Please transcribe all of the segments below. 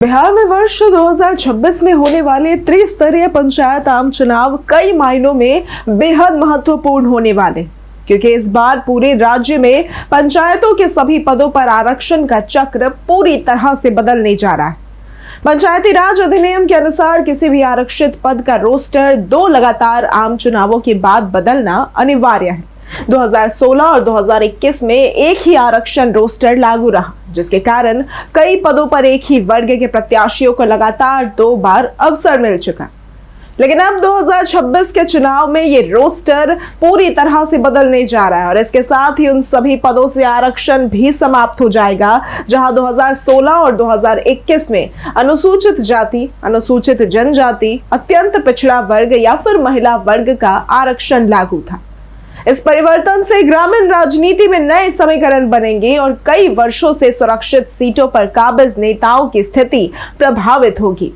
बिहार में वर्ष 2026 में होने वाले त्रिस्तरीय पंचायत आम चुनाव कई मायनों में बेहद महत्वपूर्ण होने वाले, क्योंकि इस बार पूरे राज्य में पंचायतों के सभी पदों पर आरक्षण का चक्र पूरी तरह से बदलने जा रहा है। पंचायती राज अधिनियम के अनुसार किसी भी आरक्षित पद का रोस्टर 2 लगातार आम चुनावों के बाद बदलना अनिवार्य है। 2016 और 2021 में एक ही आरक्षण रोस्टर लागू रहा, जिसके कारण कई पदों पर एक ही वर्ग के प्रत्याशियों को लगातार 2 बार अवसर मिल चुका। लेकिन अब 2026 के चुनाव में ये रोस्टर पूरी तरह से बदलने जा रहा है और इसके साथ ही उन सभी पदों से आरक्षण भी समाप्त हो जाएगा जहां 2016 और 2021 में अनुसूचित जाति, अनुसूचित जनजाति, अत्यंत पिछड़ा वर्ग या फिर महिला वर्ग का आरक्षण लागू था। इस परिवर्तन से ग्रामीण राजनीति में नए समीकरण बनेंगे और कई वर्षों से सुरक्षित सीटों पर काबिज नेताओं की स्थिति प्रभावित होगी।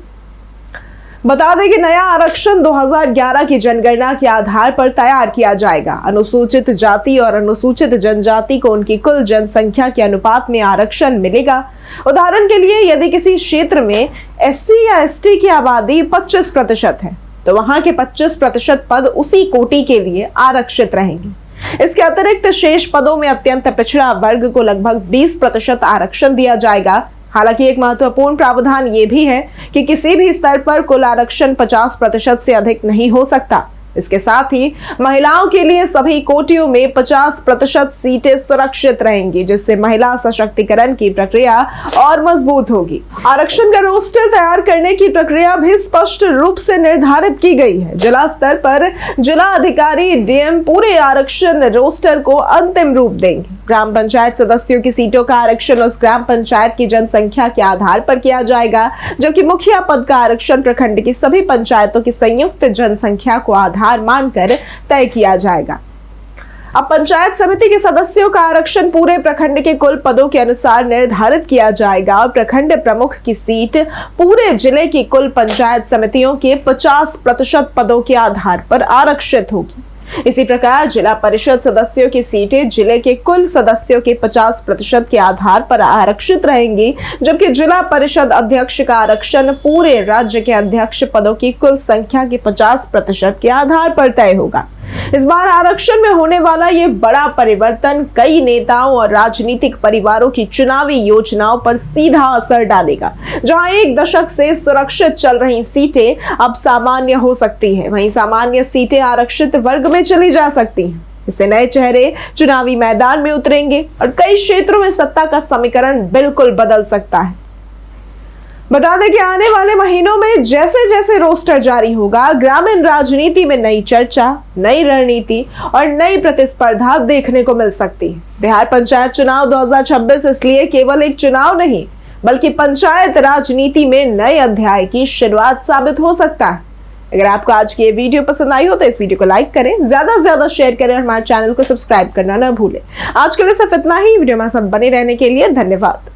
बता दें कि नया आरक्षण 2011 की जनगणना के आधार पर तैयार किया जाएगा। अनुसूचित जाति और अनुसूचित जनजाति को उनकी कुल जनसंख्या के अनुपात में आरक्षण मिलेगा। उदाहरण के लिए यदि किसी क्षेत्र में एससी या एसटी की आबादी 25% है तो वहां के 25% पद उसी कोटि के लिए आरक्षित रहेंगे। इसके अतिरिक्त शेष पदों में अत्यंत पिछड़ा वर्ग को लगभग 20% आरक्षण दिया जाएगा। हालांकि एक महत्वपूर्ण प्रावधान ये भी है कि किसी भी स्तर पर कुल आरक्षण 50% से अधिक नहीं हो सकता। इसके साथ ही महिलाओं के लिए सभी कोटियों में 50% सीटें सुरक्षित रहेंगी, जिससे महिला सशक्तिकरण की प्रक्रिया और मजबूत होगी। आरक्षण का रोस्टर तैयार करने की प्रक्रिया भी स्पष्ट रूप से निर्धारित की गई है। जिला स्तर पर जिला अधिकारी डीएम पूरे आरक्षण रोस्टर को अंतिम रूप देंगे। ग्राम पंचायत सदस्यों की सीटों का आरक्षण उस ग्राम पंचायत की जनसंख्या के आधार पर किया जाएगा, जबकि मुखिया पद का आरक्षण प्रखंड की सभी पंचायतों की संयुक्त जनसंख्या को आधार मानकर तय किया जाएगा। अब पंचायत समिति के सदस्यों का आरक्षण पूरे प्रखंड के कुल पदों के अनुसार निर्धारित किया जाएगा और प्रखंड प्रमुख की सीट पूरे जिले की कुल पंचायत समितियों के 50% पदों के आधार पर आरक्षित होगी। इसी प्रकार जिला परिषद सदस्यों की सीटें जिले के कुल सदस्यों के 50% के आधार पर आरक्षित रहेंगी, जबकि जिला परिषद अध्यक्ष का आरक्षण पूरे राज्य के अध्यक्ष पदों की कुल संख्या के 50% के आधार पर तय होगा। इस बार आरक्षण में होने वाला ये बड़ा परिवर्तन कई नेताओं और राजनीतिक परिवारों की चुनावी योजनाओं पर सीधा असर डालेगा। जहां एक दशक से सुरक्षित चल रही सीटें अब सामान्य हो सकती है, वहीं सामान्य सीटें आरक्षित वर्ग में चली जा सकती हैं। इससे नए चेहरे चुनावी मैदान में उतरेंगे और कई क्षेत्रों में सत्ता का समीकरण बिल्कुल बदल सकता है। बता दें कि आने वाले महीनों में जैसे जैसे रोस्टर जारी होगा, ग्रामीण राजनीति में नई चर्चा, नई रणनीति और नई प्रतिस्पर्धा देखने को मिल सकती है। बिहार पंचायत चुनाव 2026 इसलिए केवल एक चुनाव नहीं, बल्कि पंचायत राजनीति में नए अध्याय की शुरुआत साबित हो सकता है। अगर आपको आज की ये वीडियो पसंद आई हो तो इस वीडियो को लाइक करें, ज्यादा से ज्यादा शेयर करें और हमारे चैनल को सब्सक्राइब करना न भूलें। आज के लिए सिर्फ इतना ही। वीडियो में सब बने रहने के लिए धन्यवाद।